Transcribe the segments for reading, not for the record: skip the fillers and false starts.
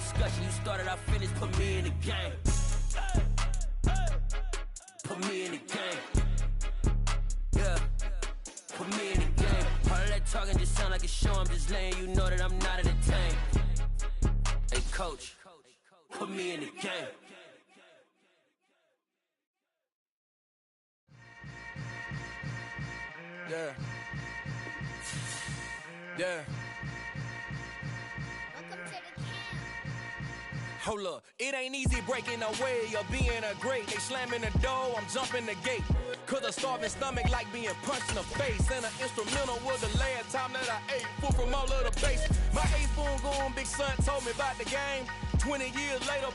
discussion. You started, I finished. Put me in the game. Put me in the game. Yeah. Put me in the game. All that talking just sound like a show. I'm just letting you know that I'm not entertained. Hey, coach, put me in the game. Yeah. Yeah. Hold up, it ain't easy breaking away or being a great. They slamming the door, I'm jumping the gate. Cause a starving stomach like being punched in the face. And an instrumental was the last time that I ate food from all of the base. My A-spoon going, big son told me about the game. 20 years later,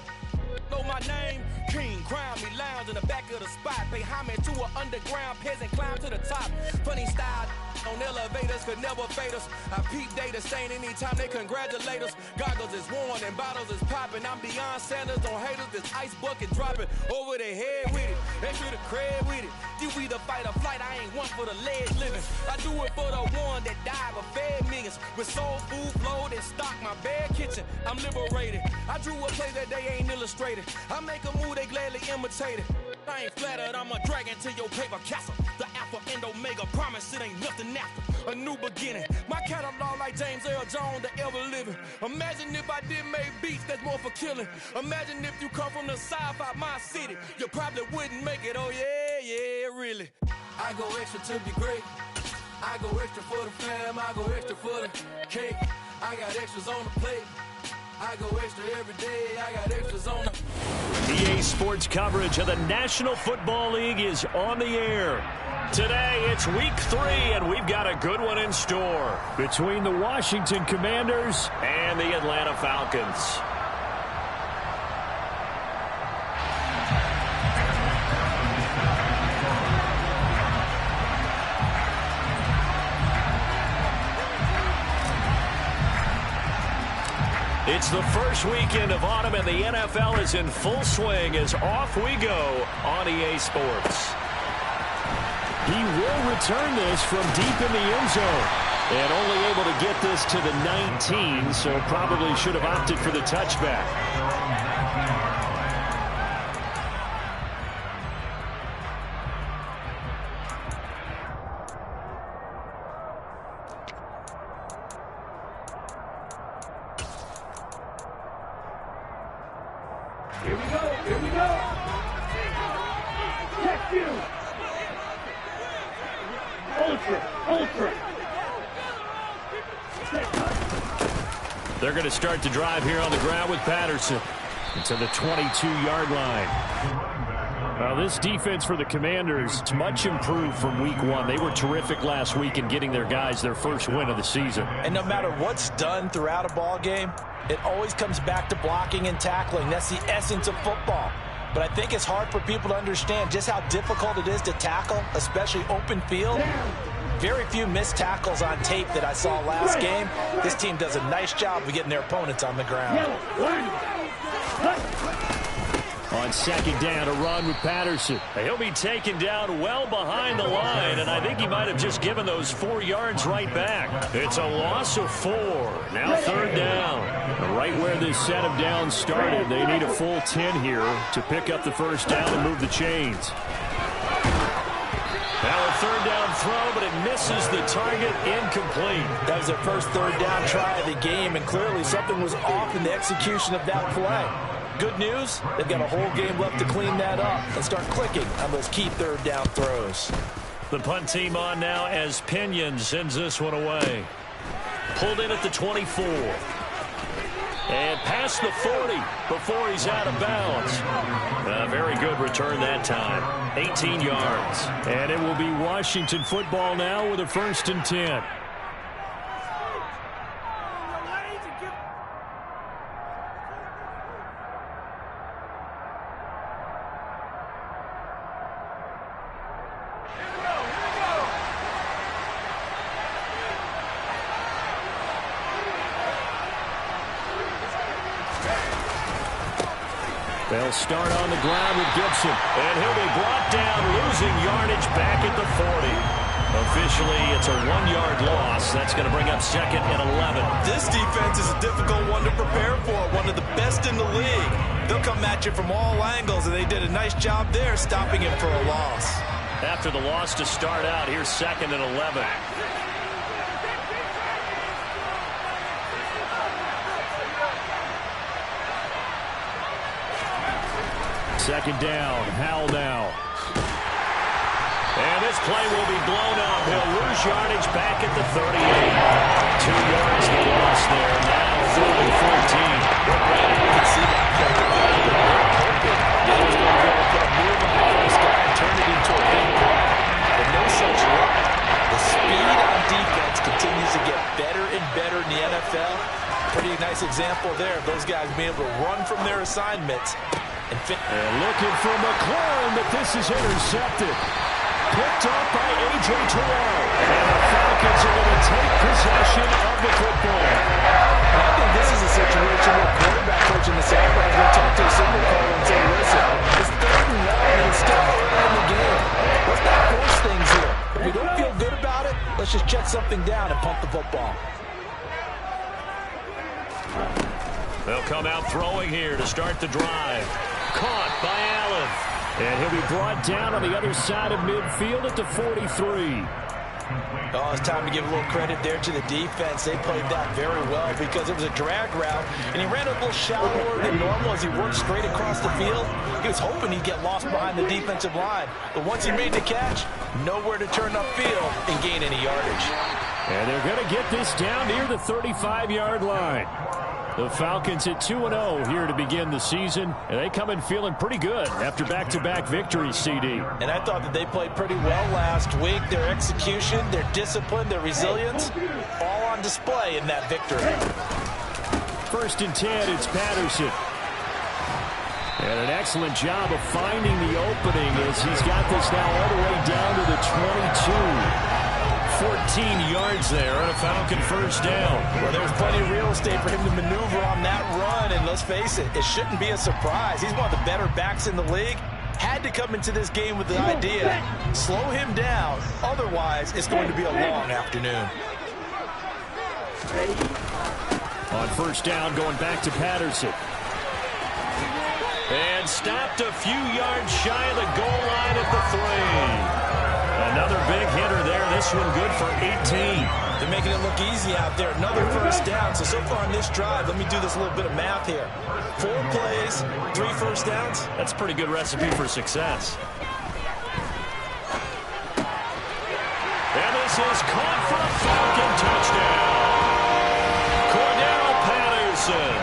know my name. King, crown me, lounge in the back of the spot. Pay homage to an underground peasant, climb to the top. Funny style on elevators could never fade us. I peep data stain anytime they congratulate us. Goggles is worn and bottles is popping. I'm beyond Sanders on haters, this ice bucket dropping over their head with it. Extra the cred with it. You either fight or flight, I ain't one for the ledge living. I do it for the one that died but fed millions. With soul food flowed and stock my bad kitchen. I'm liberated. I drew a play that they ain't illustrated. I make a move, they gladly imitate it. I ain't flattered, I'm a dragon to your paper castle. The Alpha and Omega, promise it ain't nothing after. A new beginning. My catalog like James Earl Jones, the ever living. Imagine if I did make beats that's more for killing. Imagine if you come from the south out my city. You probably wouldn't make it, oh yeah, really. I go extra to be great. I go extra for the fam, I go extra for the cake. I got extras on the plate. I go extra every day, I got extras on the... EA Sports coverage of the National Football League is on the air. Today, it's week 3, and we've got a good one in store between the Washington Commanders and the Atlanta Falcons. It's the first weekend of autumn, and the NFL is in full swing as off we go on EA Sports. He will return this from deep in the end zone. And only able to get this to the 19, so probably should have opted for the touchback. Here we go, here we go. Check you. Ultra. They're going to start the drive here on the ground with Patterson to the 22-yard line. Now, this defense for the Commanders is much improved from week 1. They were terrific last week in getting their guys their first win of the season. And no matter what's done throughout a ball game, it always comes back to blocking and tackling. That's the essence of football. But I think it's hard for people to understand just how difficult it is to tackle, especially open field. Very few missed tackles on tape that I saw last game. This team does a nice job of getting their opponents on the ground. On second down, a run with Patterson. He'll be taken down well behind the line, and I think he might have just given those 4 yards right back. It's a loss of 4. Now third down. Right where this set of downs started, they need a full 10 here to pick up the first down and move the chains. Now a third down throw, but it misses the target, incomplete. That was their first third down try of the game, and clearly something was off in the execution of that play. Good news, they've got a whole game left to clean that up and start clicking on those key third down throws. The punt team on now as Pinion sends this one away. Pulled in at the 24. And past the 40 before he's out of bounds. A very good return that time. 18 yards. And it will be Washington football now with a 1st and 10. They'll start on the ground with Gibson, and he'll be brought down, losing yardage back at the 40. Officially, it's a 1-yard loss. That's going to bring up 2nd and 11. This defense is a difficult one to prepare for. One of the best the league. They'll come at you from all angles, and they did a nice job there stopping him for a loss. After the loss to start out, here's 2nd and 11. Second down, Howell now. And this play will be blown up. He'll lose yardage back at the 38. 2 yards the loss there. Now 3rd and 14. You can see that play. He was going to be able to put a move on this guy and turn it into a big play. But no such luck. The speed on defense continues to get better and better in the NFL. Pretty nice example there of those guys being able to run from their assignments. And looking for McLaurin, but this is intercepted. Picked up by A.J. Terrell. And the Falcons are going to take possession of the football. I think this is a situation where quarterback coach in the sidelines will talk to a signal caller and say, listen, it's 3rd and 1 and it's still early in the game. Let's not force things here. If you don't feel good about it, let's just check something down and punt the football. They'll come out throwing here to start the drive. Caught by Allen. And he'll be brought down on the other side of midfield at the 43. Oh, it's time to give a little credit there to the defense. They played that very well because it was a drag route, and he ran a little shallower than normal as he worked straight across the field. He was hoping he'd get lost behind the defensive line. But once he made the catch, nowhere to turn upfield and gain any yardage. And they're going to get this down near the 35-yard line. The Falcons at 2-0 here to begin the season, and they come in feeling pretty good after back-to-back victories, CD. And I thought that they played pretty well last week. Their execution, their discipline, their resilience, all on display in that victory. 1st and 10, it's Patterson. And an excellent job of finding the opening as he's got this now all the way down to the 22. 14 yards there on a Falcon 1st down. Well, there's plenty of real estate for him to maneuver on that run, and let's face it, it shouldn't be a surprise. He's one of the better backs in the league. Had to come into this game with the idea, slow him down, otherwise it's going to be a long afternoon. On 1st down, going back to Patterson. And stopped a few yards shy of the goal line at the 3. Another big hitter there. This one good for 18. They're making it look easy out there. Another 1st down. So far on this drive, let me do this little bit of math here. 4 plays, 3 1st downs. That's a pretty good recipe for success. And this is caught for a Falcon touchdown. Cordell Patterson.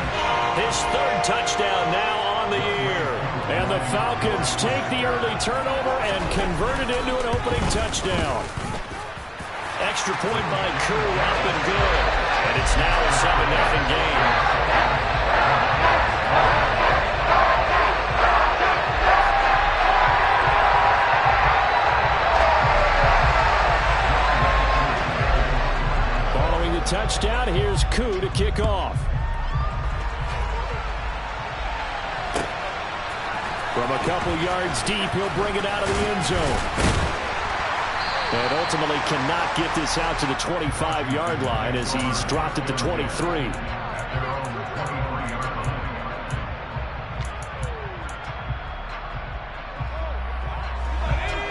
His 3rd touchdown now on the year. And the Falcons take the early turnover and convert it into an opening touchdown. Extra point by Kerr, up and good. And it's now a 7-0 game. Following the touchdown, here's Koo to kick off. From a couple yards deep, he'll bring it out of the end zone. And ultimately cannot get this out to the 25-yard line as he's dropped at the 23.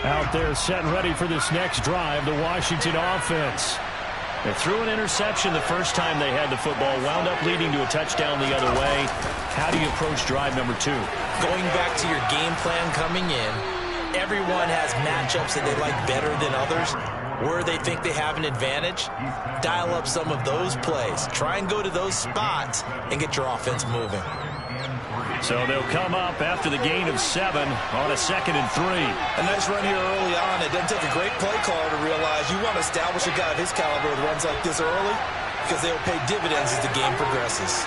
Out there set and ready for this next drive, the Washington offense. They threw an interception the first time they had the football, wound up leading to a touchdown the other way. How do you approach drive number 2? Going back to your game plan coming in, everyone has matchups that they like better than others. Where they think they have an advantage, dial up some of those plays. Try and go to those spots and get your offense moving. So they'll come up after the gain of 7 on a 2nd and 3. A nice run here early on. It doesn't take a great play caller to realize you want to establish a guy of his caliber that runs like this early because they'll pay dividends as the game progresses.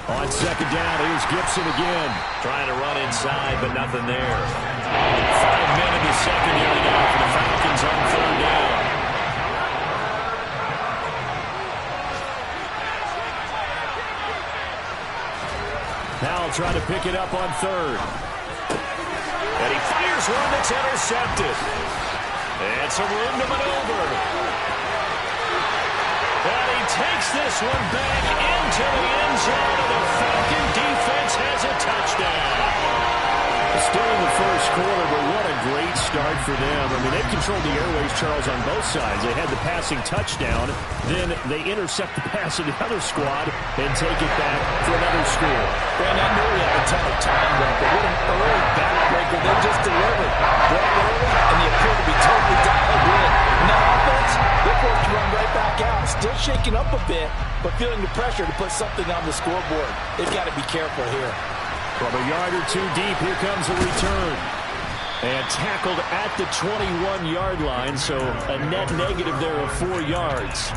On 2nd down, here's Gibson again. Trying to run inside, but nothing there. 5 men in the secondary now for the Falcons on 3rd down. Now trying to pick it up on 3rd. And he fires one that's intercepted. And some room to maneuver. takes this one back into the end zone, and the Falcon defense has a touchdown. Still in the first quarter, but what a great start for them. I mean, they controlled the airways, Charles, on both sides. They had the passing touchdown, then they intercept the pass of the other squad and take it back for another score. And I knew we had a ton of time left, but what an early backbreaker they just delivered. Brought early, and they appear to be totally dialed in. Now offense, they're forced to run right back out. Still shaking up a bit, but feeling the pressure to put something on the scoreboard. They've got to be careful here. From a yard or two deep, here comes a return. And tackled at the 21-yard line, so a net negative there of 4 yards.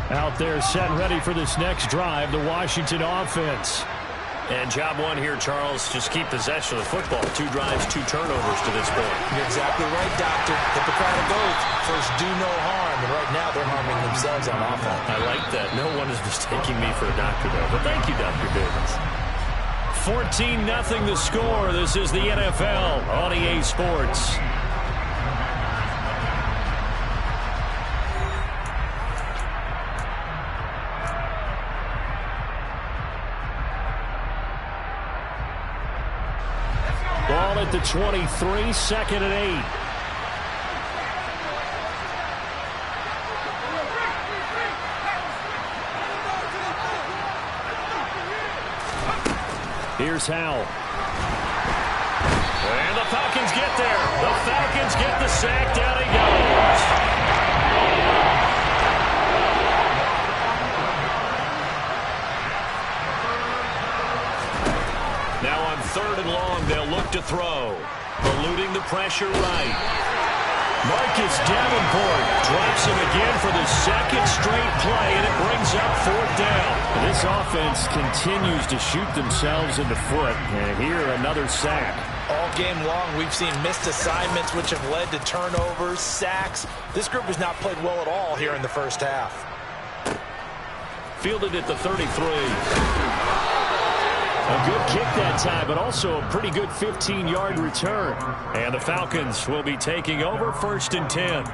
Out there set and ready for this next drive, the Washington offense. And job one here, Charles, just keep possession of the football. 2 drives, 2 turnovers to this point. You're exactly right, Doctor. Hippocratic oath. First, do no harm. And right now, they're harming themselves on offense. I like that. No one is mistaking me for a doctor, though. But thank you, Dr. Davis. 14-0 the score. This is the NFL on EA Sports. Ball at the 23, second and 8. Here's Howell. And the Falcons get there. The Falcons get the sack. Down he goes. Now on 3rd and long, they'll look to throw. Eluding the pressure right. Marcus Davenport drops him again for the second straight play, and it brings up 4th down. And this offense continues to shoot themselves in the foot. And here, another sack. All game long, we've seen missed assignments, which have led to turnovers, sacks. This group has not played well at all here in the first half. Fielded at the 33. A good kick that time, but also a pretty good 15-yard return. And the Falcons will be taking over 1st and 10.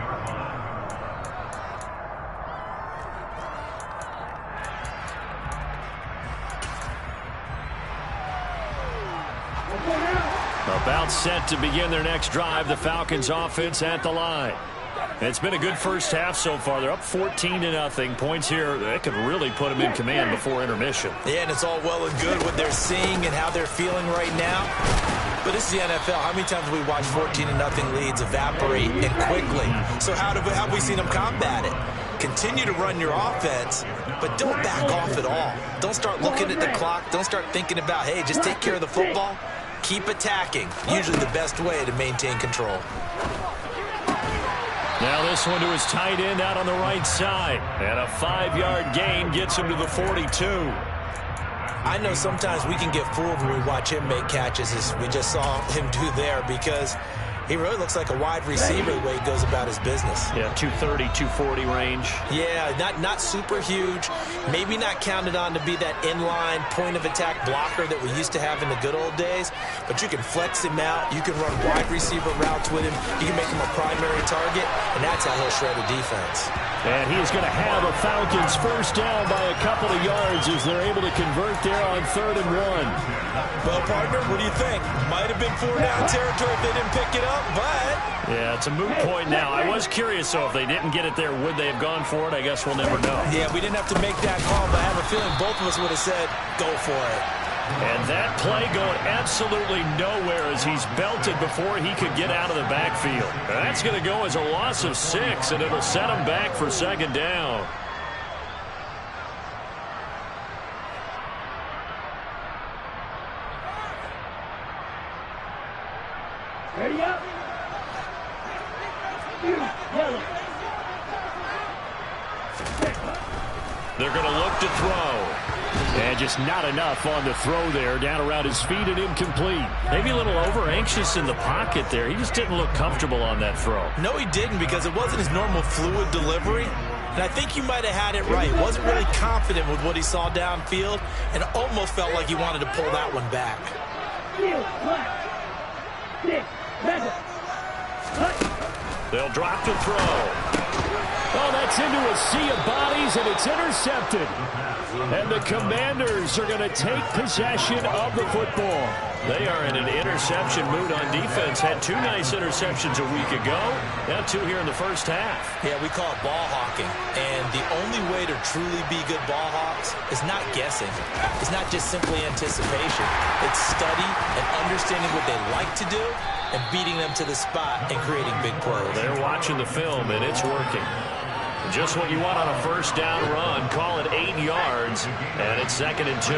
About set to begin their next drive, the Falcons offense at the line. It's been a good first half so far. They're up 14-0. Points here, that could really put them in command before intermission. Yeah, and it's all well and good what they're seeing and how they're feeling right now. But this is the NFL. How many times have we watched 14-0 leads evaporate and quickly? So how have we seen them combat it? Continue to run your offense, but don't back off at all. Don't start looking at the clock. Don't start thinking about, hey, just take care of the football. Keep attacking. Usually the best way to maintain control. Now this one to his tight end out on the right side. And a 5-yard gain gets him to the 42. I know sometimes we can get fooled when we watch him make catches, as we just saw him do there, because he really looks like a wide receiver the way he goes about his business. Yeah, 230, 240 range. Yeah, not super huge. Maybe not counted on to be that inline point-of-attack blocker that we used to have in the good old days. But you can flex him out. You can run wide receiver routes with him. You can make him a primary target, and that's how he'll shred a defense. And he is going to have a Falcons first down by a couple of yards as they're able to convert there on 3rd and 1. Well, partner, what do you think? Might have been 4-down territory if they didn't pick it up, but... Yeah, it's a moot point now. I was curious, though, if they didn't get it there, would they have gone for it? I guess we'll never know. Yeah, we didn't have to make that call, but I have a feeling both of us would have said, go for it. And that play going absolutely nowhere as he's belted before he could get out of the backfield. That's going to go as a loss of 6, and it'll set him back for 2nd down. Ready up. Yellow. They're going to look to throw. And just not enough on the throw there. Down around his feet and incomplete. Maybe a little over-anxious in the pocket there. He just didn't look comfortable on that throw. No, he didn't, because it wasn't his normal fluid delivery. And I think you might have had it right. Wasn't really confident with what he saw downfield and almost felt like he wanted to pull that one back. They'll drop to throw. Oh, that's into a sea of bodies, and it's intercepted. And the Commanders are going to take possession of the football. They are in an interception mood on defense. Had 2 nice interceptions a week ago. Now 2 here in the first half. Yeah, we call it ball hawking. And the only way to truly be good ball hawks is not guessing. It's not just simply anticipation. It's study and understanding what they like to do and beating them to the spot and creating big plays. They're watching the film, and it's working. Just what you want on a first down run. Call it 8 yards, and it's 2nd and 2.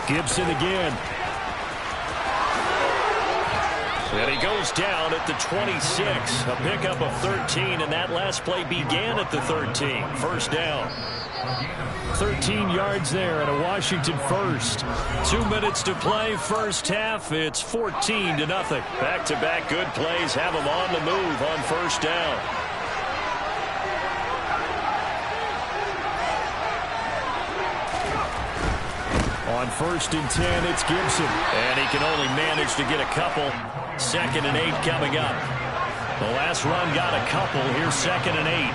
Gibson again. And he goes down at the 26. A pickup of 13, and that last play began at the 13. First down. 13 yards there, and a Washington first. 2 minutes to play, first half. It's 14-0. Back-to-back good plays have them on the move on first down. On 1st and 10, it's Gibson. And he can only manage to get a couple. 2nd and 8 coming up. The last run got a couple. Here's 2nd and 8.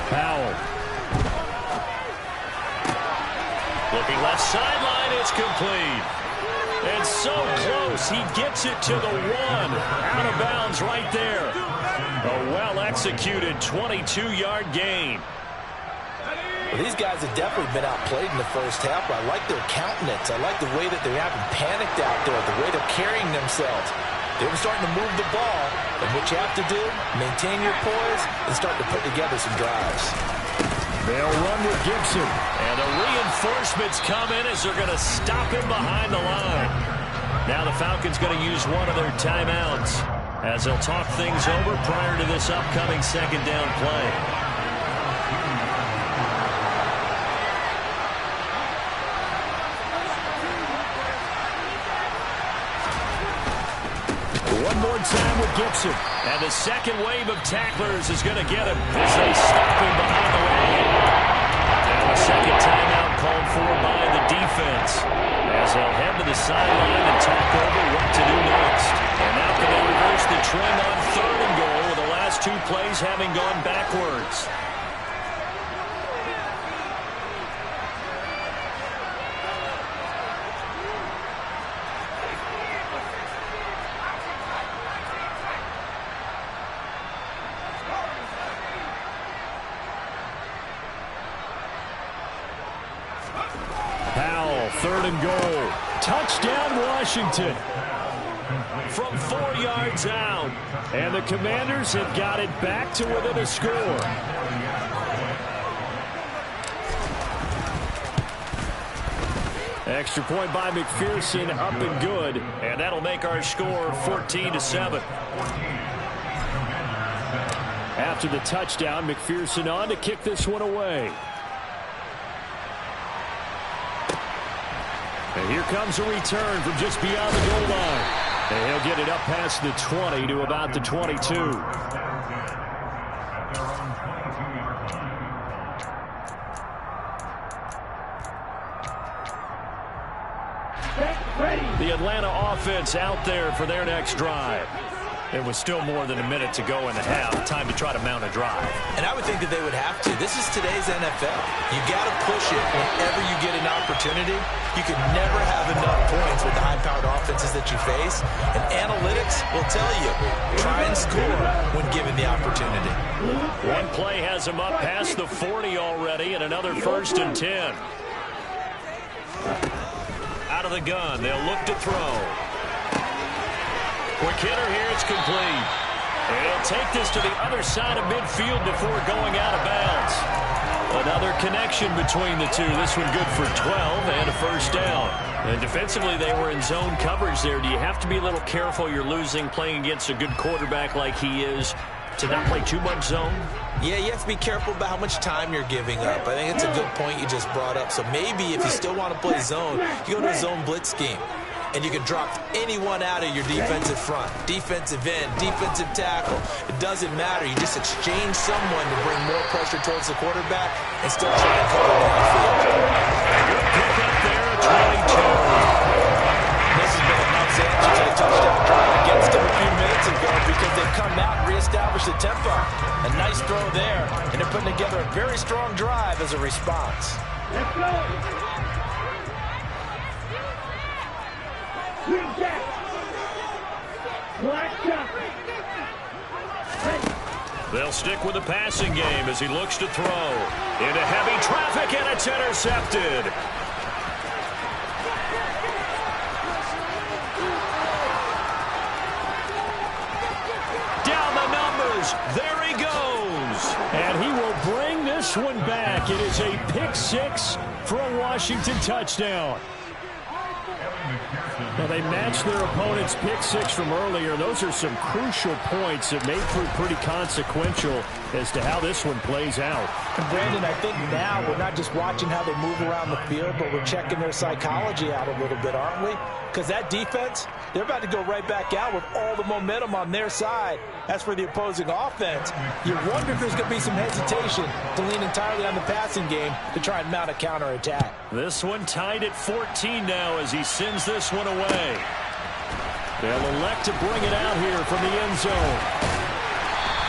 Powell. Looking left sideline. It's complete. And so close. He gets it to the 1. Out of bounds right there. A well-executed 22-yard gain. Well, these guys have definitely been outplayed in the first half, but I like their countenance. I like the way that they haven't panicked out there, the way they're carrying themselves. They were starting to move the ball, and what you have to do, maintain your poise and start to put together some drives. They'll run with Gibson. And the reinforcements come in as they're going to stop him behind the line. Now the Falcons going to use one of their timeouts as they'll talk things over prior to this upcoming 2nd down play. One more time with Gibson. And the second wave of tacklers is going to get him as they stop him behind the line. And a second timeout called for by the defense as they'll head to the sideline and talk over what to do next. And now can they reverse the trend on 3rd and goal with the last 2 plays having gone backwards. Powell, 3rd and goal. Touchdown, Washington. From 4 yards out. And the Commanders have got it back to within a score. Extra point by McPherson, up and good. And that'll make our score 14-7. After the touchdown, McPherson on to kick this one away. And here comes a return from just beyond the goal line. And he'll get it up past the 20 to about the 22. The Atlanta offense out there for their next drive. It was still more than a minute to go in the half. Time to try to mount a drive. And I would think that they would have to. This is today's NFL. You got to push it whenever you get an opportunity. You can never have enough points with the high-powered offenses that you face. And analytics will tell you, try and score when given the opportunity. One play has them up past the 40 already, and another 1st and 10. Out of the gun, they'll look to throw. Quick hitter here, it's complete. And he'll take this to the other side of midfield before going out of bounds. Another connection between the two. This one good for 12 and a first down. And defensively, they were in zone coverage there. Do you have to be a little careful? You're losing, playing against a good quarterback like he is, to not play too much zone? Yeah, you have to be careful about how much time you're giving up. I think it's a good point you just brought up. So maybe if you still want to play zone, you go to a zone blitz scheme. and you can drop anyone out of your defensive front, defensive end, defensive tackle. It doesn't matter. You just exchange someone to bring more pressure towards the quarterback and still try and cover downfield. Good pick up there at 22. This has been a nice answer to the touchdown drive against them a few minutes ago because they've come out and reestablished the tempo. A nice throw there, and they're putting together a very strong drive as a response. Let's go. Swing jack. Black shot. They'll stick with the passing game as he looks to throw. Into heavy traffic, and it's intercepted. Down the numbers. There he goes. And he will bring this one back. It is a pick six for a Washington touchdown. Well, they matched their opponent's pick six from earlier. Those are some crucial points that may prove pretty consequential as to how this one plays out. And Brandon, I think now we're not just watching how they move around the field, but we're checking their psychology out a little bit, aren't we? Because that defense, they're about to go right back out with all the momentum on their side. As for the opposing offense, you wonder if there's going to be some hesitation to lean entirely on the passing game to try and mount a counterattack. This one tied at 14 now as he sends this one away. They'll elect to bring it out here from the end zone.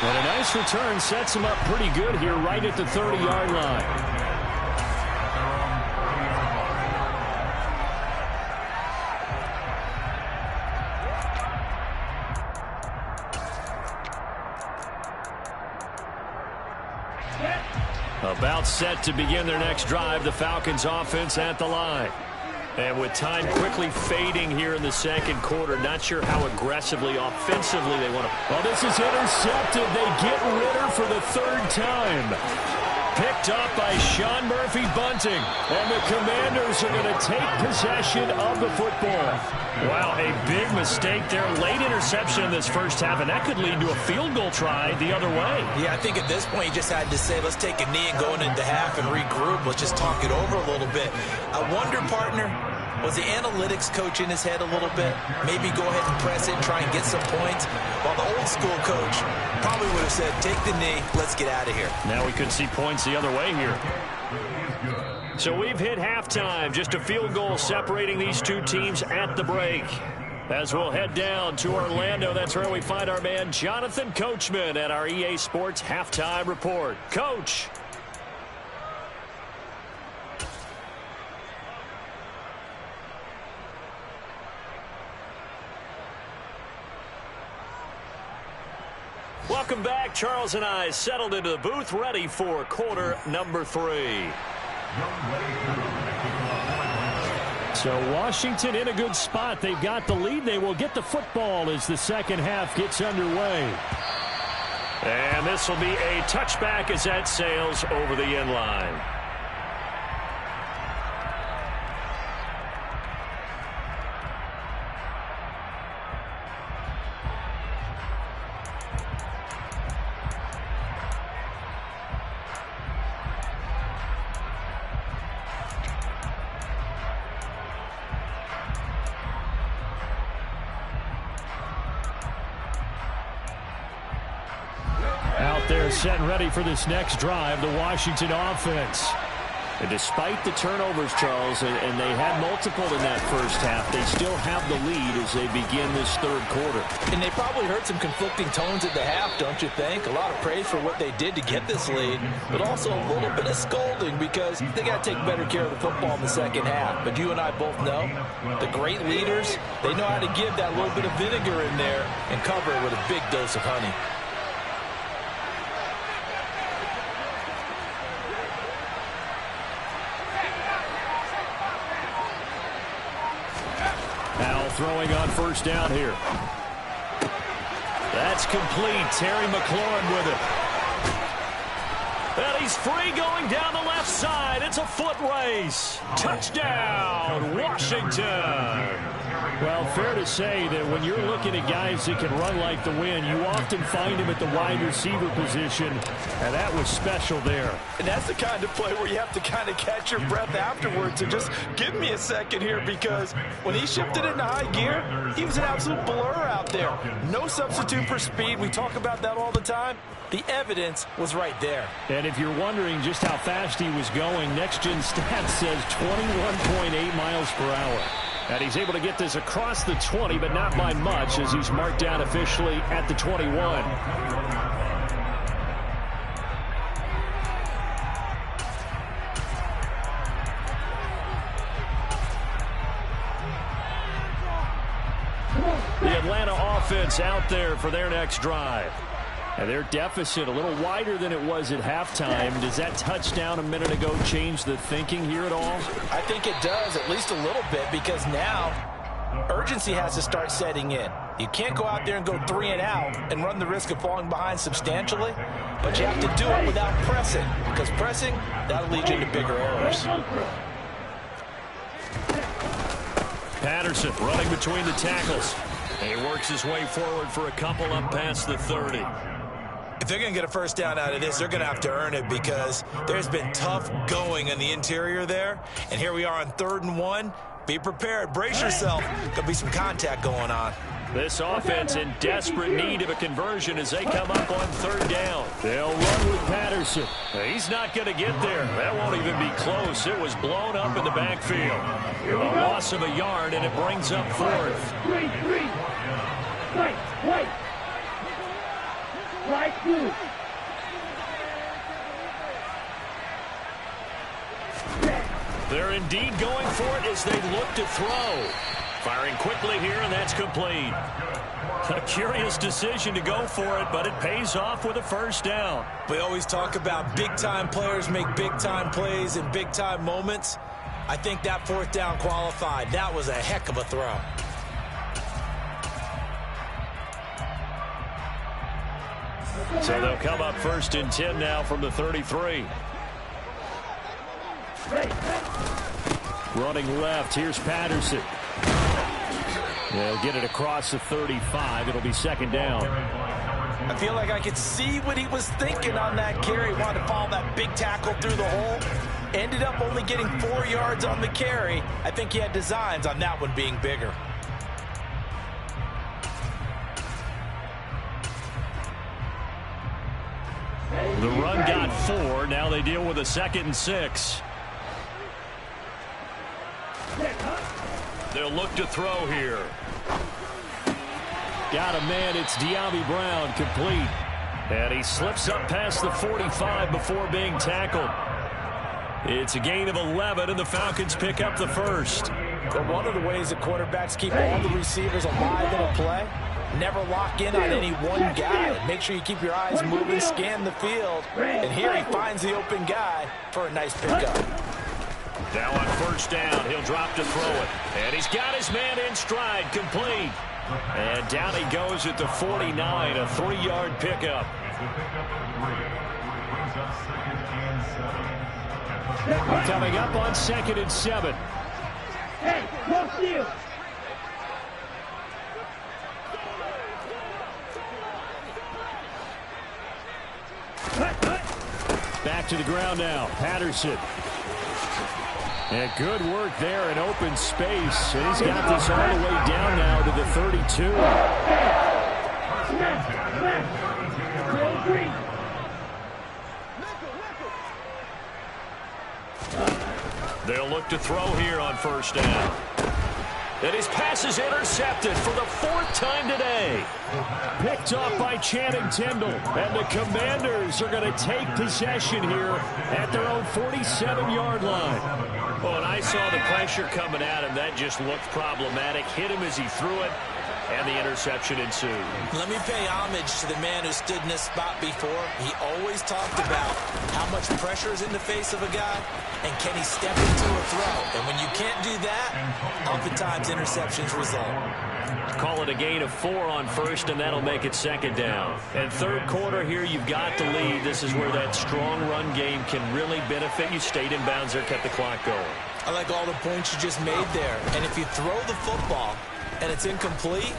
And a nice return sets him up pretty good here right at the 30-yard line. About set to begin their next drive, the Falcons offense at the line. And with time quickly fading here in the second quarter, not sure how aggressively, offensively they want to. Well, this is intercepted. They get Ritter for the third time. Picked up by Sean Murphy-Bunting. And the Commanders are going to take possession of the football. Wow, a big mistake there. Late interception in this first half, and that could lead to a field goal try the other way. Yeah, I think at this point you just had to say, let's take a knee and go into half and regroup. Let's just talk it over a little bit. I wonder, partner, was the analytics coach in his head a little bit? Maybe go ahead and press it, try and get some points. While the old school coach probably would have said, take the knee, let's get out of here. Now we could see points the other way here. So we've hit halftime. Just a field goal separating these two teams at the break. As we'll head down to Orlando, that's where we find our man Jonathan Coachman at our EA Sports Halftime Report. Coach. Welcome back. Charles and I settled into the booth, ready for quarter number 3. So Washington in a good spot. They've got the lead. They will get the football as the second half gets underway. And this will be a touchback as that sails over the end line. They're set and ready for this next drive, the Washington offense. And despite the turnovers, Charles, and they had multiple in that first half, they still have the lead as they begin this third quarter. And they probably heard some conflicting tones at the half, don't you think? A lot of praise for what they did to get this lead, but also a little bit of scolding because they got to take better care of the football in the second half. But you and I both know the great leaders, they know how to give that little bit of vinegar in there and cover it with a big dose of honey. Throwing on first down here. That's complete. Terry McLaurin with it. And he's free going down the left side. It's a foot race. Touchdown, Washington. Well, fair to say that when you're looking at guys that can run like the wind, you often find him at the wide receiver position, and that was special there. And that's the kind of play where you have to kind of catch your breath afterwards and just give me a second here, because when he shifted into high gear, he was an absolute blur out there. No substitute for speed. We talk about that all the time. The evidence was right there. And if you're wondering just how fast he was going, Next Gen Stats says 21.8 miles per hour. And he's able to get this across the 20, but not by much, as he's marked down officially at the 21. The Atlanta offense out there for their next drive. And their deficit a little wider than it was at halftime. Does that touchdown a minute ago change the thinking here at all? I think it does, at least a little bit, because now urgency has to start setting in. You can't go out there and go 3 and out and run the risk of falling behind substantially, but you have to do it without pressing, because pressing, that'll lead you into bigger errors. Patterson running between the tackles. And he works his way forward for a couple up past the 30. If they're going to get a first down out of this, they're going to have to earn it, because there's been tough going in the interior there. And here we are on 3rd and 1. Be prepared. Brace yourself. Could be some contact going on. This offense in desperate need of a conversion as they come up on 3rd down. They'll run with Patterson. He's not going to get there. That won't even be close. It was blown up in the backfield. A loss of a yard, and it brings up 4th. 3. Wait. Right through. They're indeed going for it as they look to throw. Firing quickly here, and that's complete. A curious decision to go for it, but it pays off with a first down. We always talk about big-time players make big-time plays in big-time moments. I think that 4th down qualified. That was a heck of a throw. So they'll come up 1st and 10 now from the 33. Running left, here's Patterson. They'll get it across the 35. It'll be 2nd down. I feel like I could see what he was thinking on that carry. Wanted to follow that big tackle through the hole. Ended up only getting 4 yards on the carry. I think he had designs on that one being bigger. The run got 4. Now they deal with a 2nd and 6. They'll look to throw here. Got a man. It's De'Ami Brown, complete. And he slips up past the 45 before being tackled. It's a gain of 11, and the Falcons pick up the first. But one of the ways that quarterbacks keep all the receivers alive in a play, never lock in on any one guy. Make sure you keep your eyes moving, scan the field. And here he finds the open guy for a nice pickup. Now on first down, he'll drop to throw it. And he's got his man in stride, complete. And down he goes at the 49, a 3-yard pickup. Coming up on 2nd and 7. Hey, no steal. Back to the ground now, Patterson. And good work there in open space. And he's got this all the way down now to the 32. They'll look to throw here on first down. And his pass is intercepted for the 4th time today. Picked off by Channing Tindall. And the Commanders are going to take possession here at their own 47-yard line. Well, and I saw the pressure coming at him. That just looked problematic. Hit him as he threw it, and the interception ensued. Let me pay homage to the man who stood in this spot before. He always talked about how much pressure is in the face of a guy, and can he step into a throw. And when you can't do that, oftentimes interceptions result. Call it a gain of 4 on first, and that'll make it 2nd down. And 3rd quarter here, you've got the lead. This is where that strong run game can really benefit you. Stayed in bounds there, kept the clock going. I like all the points you just made there. And if you throw the football, and it's incomplete.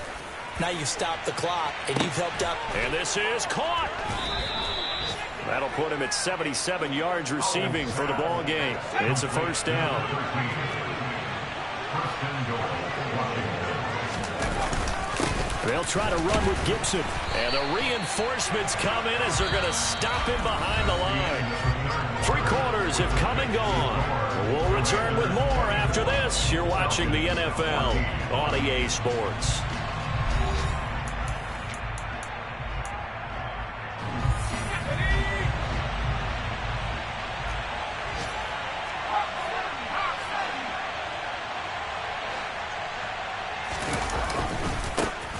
Now you've stopped the clock, and you've helped out. And this is caught. That'll put him at 77 yards receiving for the ball game. It's a first down. They'll try to run with Gibson. And the reinforcements come in as they're going to stop him behind the line. 3 quarters have come and gone. We'll return with more after this. You're watching the NFL on EA Sports.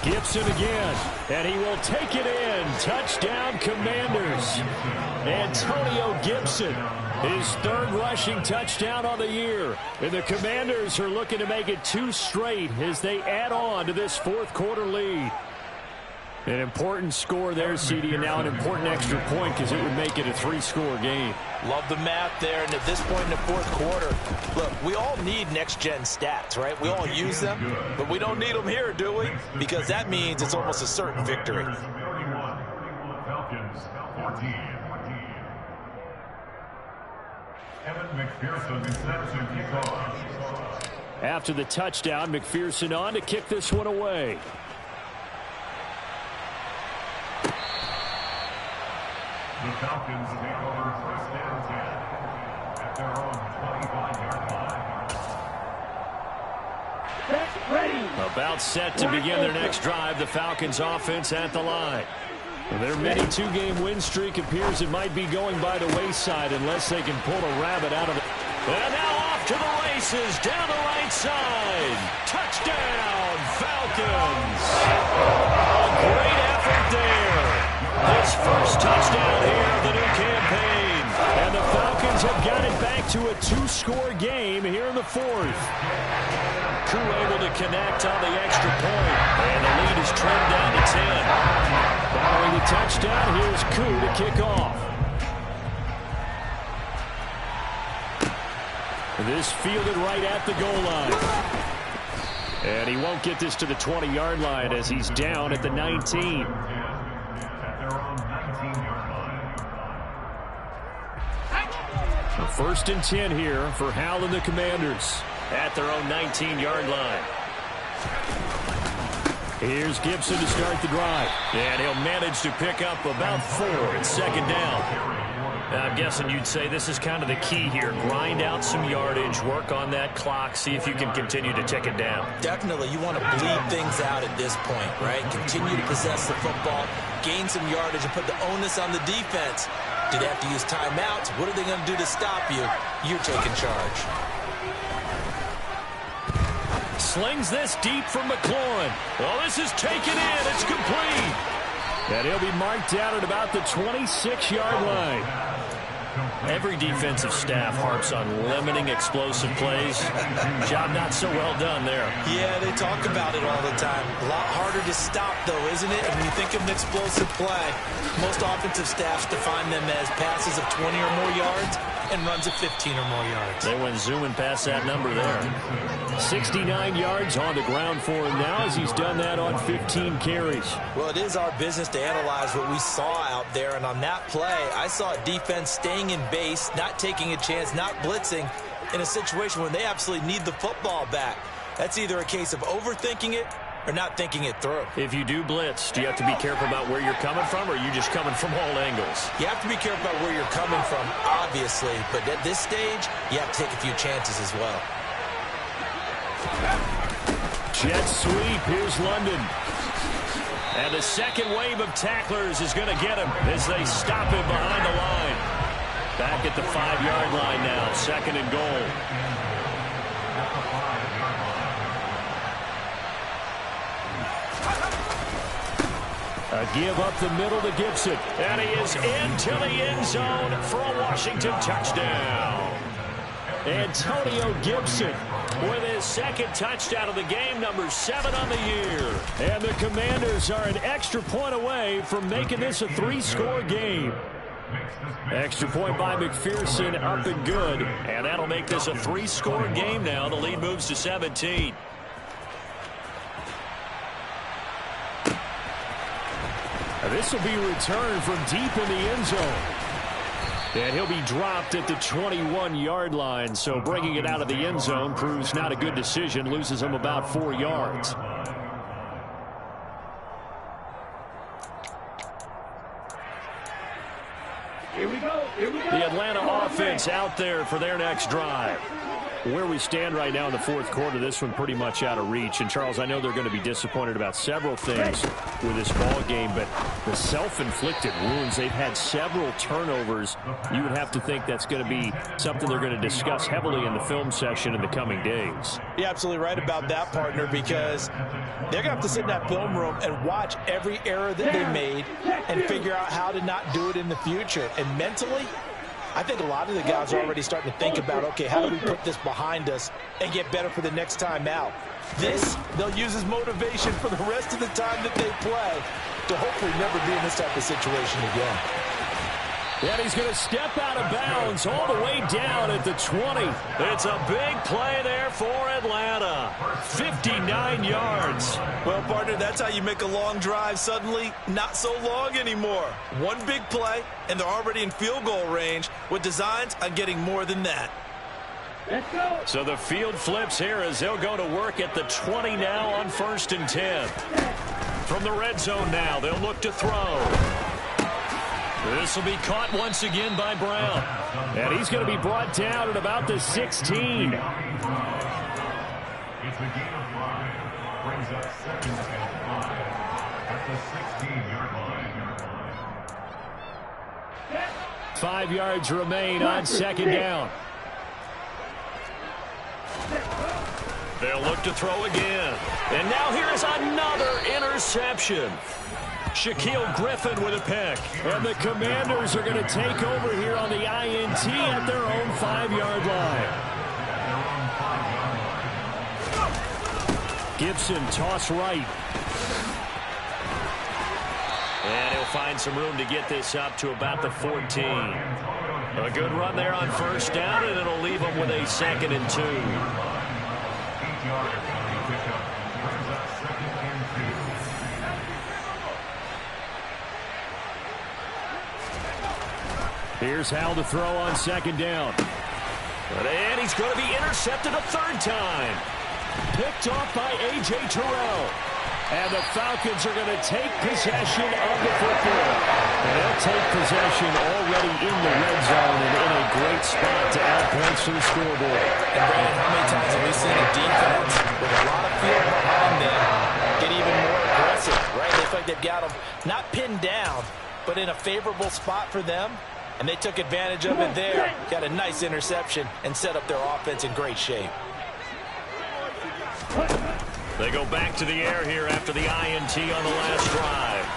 Gibson again, and he will take it in. Touchdown, Commanders. Antonio Gibson, his 3rd rushing touchdown on the year. And the Commanders are looking to make it 2 straight as they add on to this 4th quarter lead. An important score there, CD, and now an important extra point because it would make it a 3-score game. Love the math there, and at this point in the 4th quarter, look, we all need next-gen stats, right? We all use them, but we don't need them here, do we? Because that means it's almost a certain victory. Falcons 14. Evan McPherson sets the kickoff. After the touchdown, McPherson on to kick this one away. The Falcons take over first and 10 at their own 25-yard line. Ready. About set to begin their next drive, the Falcons offense at the line. Their mini 2-game win streak appears it might be going by the wayside unless they can pull a rabbit out of it. And now off to the races down the right side. Touchdown, Falcons. A great effort there. His first touchdown here of the new campaign. And the Falcons have got it back to a 2-score game here in the 4th. Koo able to connect on the extra point. And the lead is trimmed down to 10. Following the touchdown, here's Koo to kick off. This fielded right at the goal line. And he won't get this to the 20-yard line as he's down at the 19. First and 10 here for Hal and the Commanders at their own 19-yard line. Here's Gibson to start the drive. And he'll manage to pick up about 4 at 2nd down. I'm guessing you'd say this is kind of the key here. Grind out some yardage, work on that clock, see if you can continue to tick it down. Definitely. You want to bleed things out at this point, right? Continue to possess the football, gain some yardage, and put the onus on the defense. Do they have to use timeouts? What are they going to do to stop you? You're taking charge. Slings this deep from McLaurin. Well, this is taken in. It's complete. And he'll be marked out at about the 26-yard line. Every defensive staff harps on limiting explosive plays. Job not so well done there. Yeah, they talk about it all the time. A lot harder to stop, though, isn't it? And when you think of an explosive play, most offensive staffs define them as passes of 20 or more yards and runs of 15 or more yards. They went zooming past that number there. 69 yards on the ground for him now as he's done that on 15 carries. Well, it is our business to analyze what we saw out there, and on that play, I saw a defense staying in base, not taking a chance, not blitzing in a situation when they absolutely need the football back. That's either a case of overthinking it or not thinking it through. If you do blitz, do you have to be careful about where you're coming from, or are you just coming from all angles? You have to be careful about where you're coming from, obviously, but at this stage, you have to take a few chances as well. Jet sweep, here's London. And the second wave of tacklers is going to get him as they stop him behind the line. Back at the 5-yard line now, 2nd and goal. A give up the middle to Gibson. And he is into the end zone for a Washington touchdown. Antonio Gibson with his 2nd touchdown of the game, number 7 on the year. And the Commanders are an extra point away from making this a 3-score game. Extra point by McPherson, up and good. And that'll make this a 3-score game now. The lead moves to 17. This will be returned from deep in the end zone. And he'll be dropped at the 21-yard line. So bringing it out of the end zone proves not a good decision. Loses him about 4 yards. Here we go. The Atlanta offense out there for their next drive. Where we stand right now in the fourth quarter, this one pretty much out of reach. And, Charles, I know they're going to be disappointed about several things with this ball game, but the self-inflicted wounds, they've had several turnovers. You would have to think that's going to be something they're going to discuss heavily in the film session in the coming days. You're absolutely right about that, partner, because they're going to have to sit in that film room and watch every error that they made and figure out how to not do it in the future. And mentally, I think a lot of the guys are already starting to think about, okay, how do we put this behind us and get better for the next time out? This, they'll use as motivation for the rest of the time that they play to hopefully never be in this type of situation again. And he's going to step out of bounds all the way down at the 20. It's a big play there for Atlanta. 59 yards. Well, partner, that's how you make a long drive suddenly not so long anymore. One big play, and they're already in field goal range with designs on getting more than that. Let's go. So the field flips here as they'll go to work at the 20 now on 1st and 10. From the red zone now, they'll look to throw. This will be caught once again by Brown. And he's going to be brought down at about the 16. It's a gain of 5. Brings up 2nd and 5 at the 16-yard line. 5 yards remain on 2nd down. They'll look to throw again. And now here is another interception. Shaquille Griffin with a pick. And the Commanders are going to take over here on the INT at their own 5-yard line. Gibson toss right. And he'll find some room to get this up to about the 14. A good run there on 1st down, and it'll leave them with a 2nd and 2. Here's Hal to throw on 2nd down. And he's going to be intercepted a 3rd time. Picked off by A.J. Terrell. And the Falcons are going to take possession of the football. And they'll take possession already in the red zone and in a great spot to add points to the scoreboard. And Brandon, how many times have we seen a defense with a lot of field behind them get even more aggressive, right? They feel like they've got them not pinned down, but in a favorable spot for them. And they took advantage of it there, got a nice interception, and set up their offense in great shape. They go back to the air here after the INT on the last drive.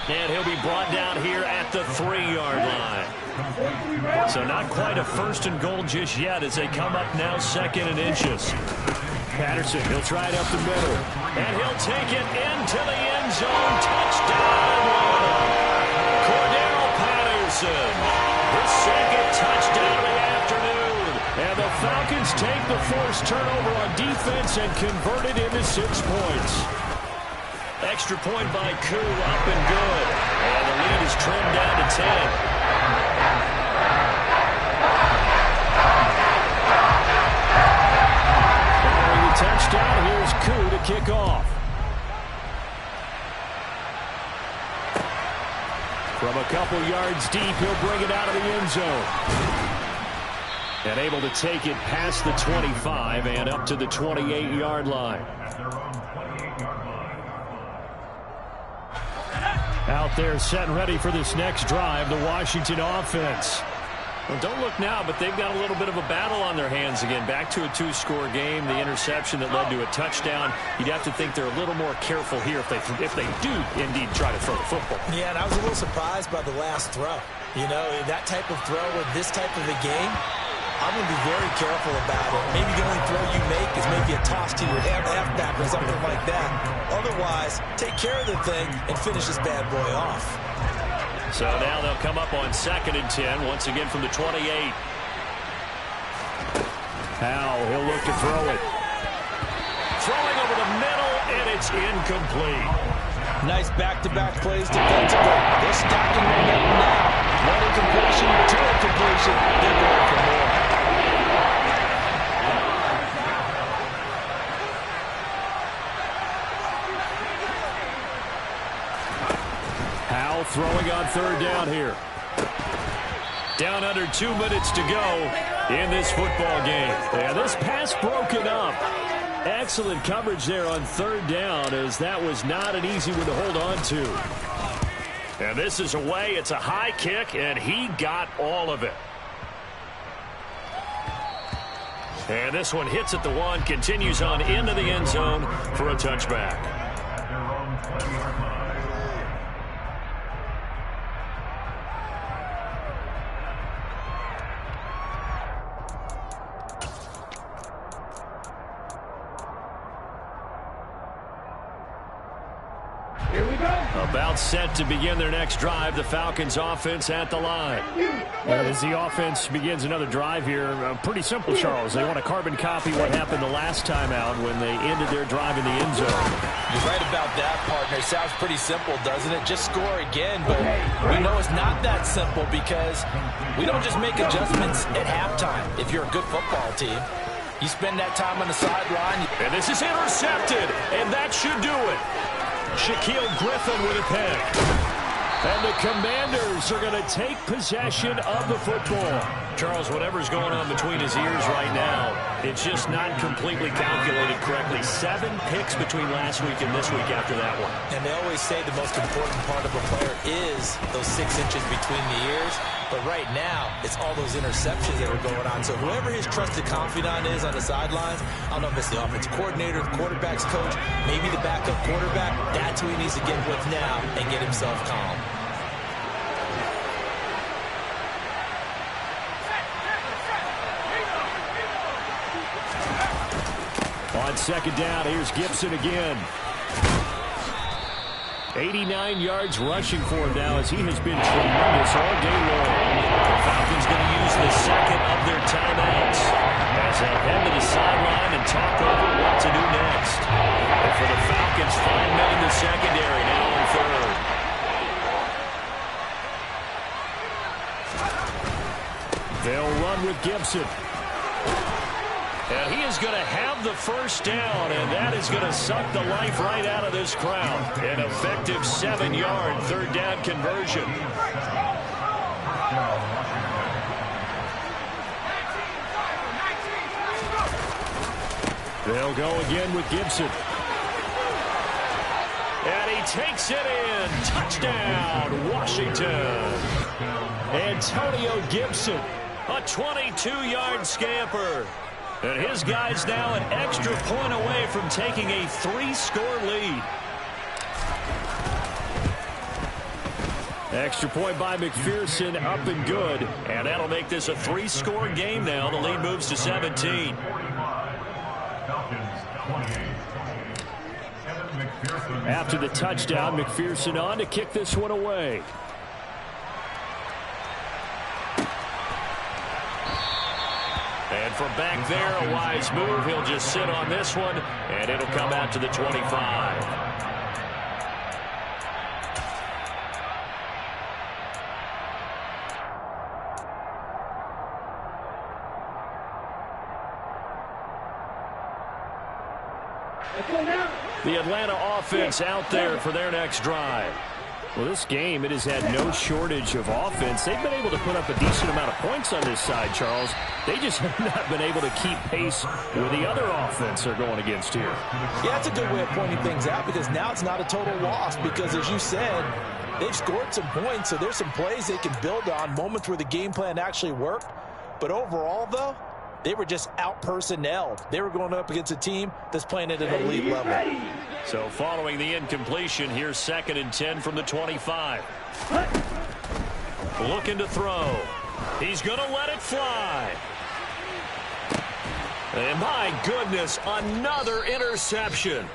And he'll be brought down here at the 3-yard line. So not quite a 1st and goal just yet as they come up now 2nd and inches. Patterson, he'll try it up the middle. And he'll take it into the end zone. Touchdown! Cordero Patterson. His 2nd touchdown of the afternoon. And the Falcons take the forced turnover on defense and convert it into 6 points. Extra point by Koo, up and good. And the lead is trimmed down to 10. Following the touchdown, here's Koo to kick off. From a couple yards deep, he'll bring it out of the end zone. And able to take it past the 25 and up to the 28-yard line. Out there set and ready for this next drive, the Washington offense. Well, don't look now, but they've got a little bit of a battle on their hands again. Back to a 2-score game, the interception that led to a touchdown. You'd have to think they're a little more careful here if they do indeed try to throw the football. Yeah, and I was a little surprised by the last throw. You know, that type of throw with this type of a game, I'm going to be very careful about it. Maybe the only throw you make is maybe a toss to your halfback or something like that. Otherwise, take care of the thing and finish this bad boy off. So now they'll come up on 2nd and 10, once again from the 28. Howell, he'll look to throw it. Throwing over the middle, and it's incomplete. Nice back-to-back plays defensively. They're stacking momentum now. One incompletion, two incompletion. They're going for more. Howell throwing on third down here. Down under 2 minutes to go in this football game. And this pass broken up. Excellent coverage there on third down, as that was not an easy one to hold on to. And this is away. It's a high kick, and he got all of it. And this one hits at the 1, continues on into the end zone for a touchback. About set to begin their next drive, the Falcons offense at the line. As the offense begins another drive here, pretty simple, Charles. They want to carbon copy what happened the last time out when they ended their drive in the end zone. You're right about that, partner. Sounds pretty simple, doesn't it? Just score again, but we know it's not that simple because we don't just make adjustments at halftime. If you're a good football team, you spend that time on the sideline. And this is intercepted, and that should do it. Shaquille Griffin with a pick. And the Commanders are going to take possession of the football. Charles, whatever's going on between his ears right now, it's just not completely calculated correctly. 7 picks between last week and this week after that one. And they always say the most important part of a player is those 6 inches between the ears. But right now, it's all those interceptions that are going on. So whoever his trusted confidant is on the sidelines, I don't know if it's the offensive coordinator, the quarterback's coach, maybe the backup quarterback, that's who he needs to get with now and get himself calm. On second down, here's Gibson again. 89 yards rushing for him now, as he has been tremendous all day long. The Falcons going to use the second of their timeouts as they head to the sideline and talk over what to do next. And for the Falcons, 5 men in the secondary now on third. They'll run with Gibson. And he is going to have the first down, and that is going to suck the life right out of this crowd. An effective 7-yard third down conversion. They'll go again with Gibson. And he takes it in. Touchdown, Washington. Antonio Gibson, a 22-yard scamper. And his guy's now an extra point away from taking a 3-score lead. Extra point by McPherson, up and good. And that'll make this a 3-score game now. The lead moves to 17. After the touchdown, McPherson on to kick this one away. And from back there, a wise move. He'll just sit on this one, and it'll come out to the 25. The Atlanta offense out there for their next drive. Well, this game, it has had no shortage of offense. They've been able to put up a decent amount of points on this side, Charles. They just have not been able to keep pace with the other offense they're going against here. Yeah, that's a good way of pointing things out, because now it's not a total loss, because as you said, they've scored some points, so there's some plays they can build on, moments where the game plan actually worked. But overall, though, they were just out-personnelled. They were going up against a team that's playing at an elite level. So following the incompletion, here's 2nd and 10 from the 25. Looking to throw. He's going to let it fly. And my goodness, another interception.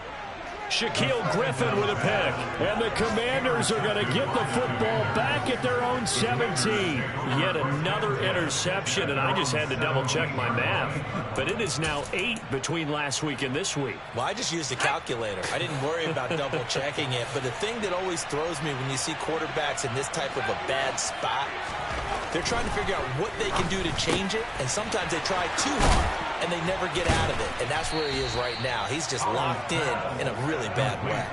Shaquille Griffin with a pick. And the Commanders are going to get the football back at their own 17. Yet another interception, and I just had to double-check my math. But it is now 8 between last week and this week. Well, I just used a calculator. I didn't worry about double-checking it. But the thing that always throws me when you see quarterbacks in this type of a bad spot, they're trying to figure out what they can do to change it, and sometimes they try too hard, and they never get out of it. And that's where he is right now. He's just locked in a really bad way.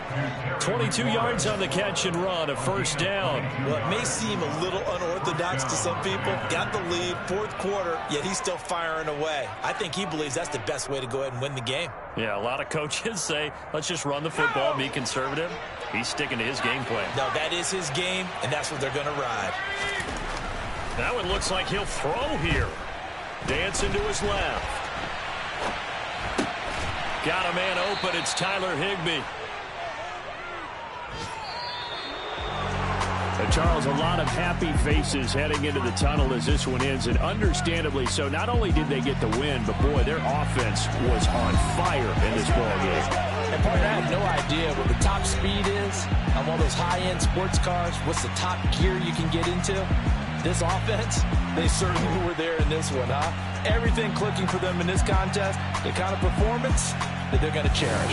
22 yards on the catch and run, a first down. Well, it may seem a little unorthodox to some people. Got the lead, fourth quarter, yet he's still firing away. I think he believes that's the best way to go ahead and win the game. Yeah, a lot of coaches say, let's just run the football, be conservative. He's sticking to his game plan. No, that is his game, and that's what they're going to ride. That one looks like he'll throw here. Dancing to his left. Got a man open. It's Tyler Higbee. And Charles, a lot of happy faces heading into the tunnel as this one ends, and understandably so. Not only did they get the win, but boy, their offense was on fire in this ball game. And partner, I have no idea what the top speed is on one of those high-end sports cars. What's the top gear you can get into? This offense, they certainly were there in this one, huh? Everything clicking for them in this contest, the kind of performance that they're going to cherish.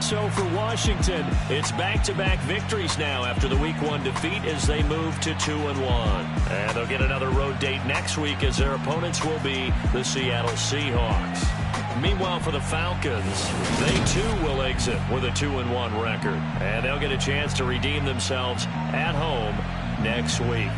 So for Washington, it's back-to-back victories now after the Week 1 defeat as they move to 2-1. And they'll get another road date next week as their opponents will be the Seattle Seahawks. Meanwhile, for the Falcons, they too will exit with a 2-1 record. And they'll get a chance to redeem themselves at home next week.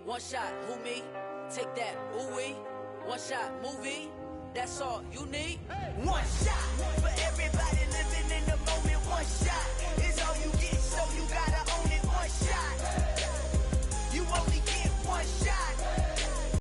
One shot, who me? Take that, ooh-wee. One shot, movie. That's all you need. One shot for everybody living in the moment. One shot.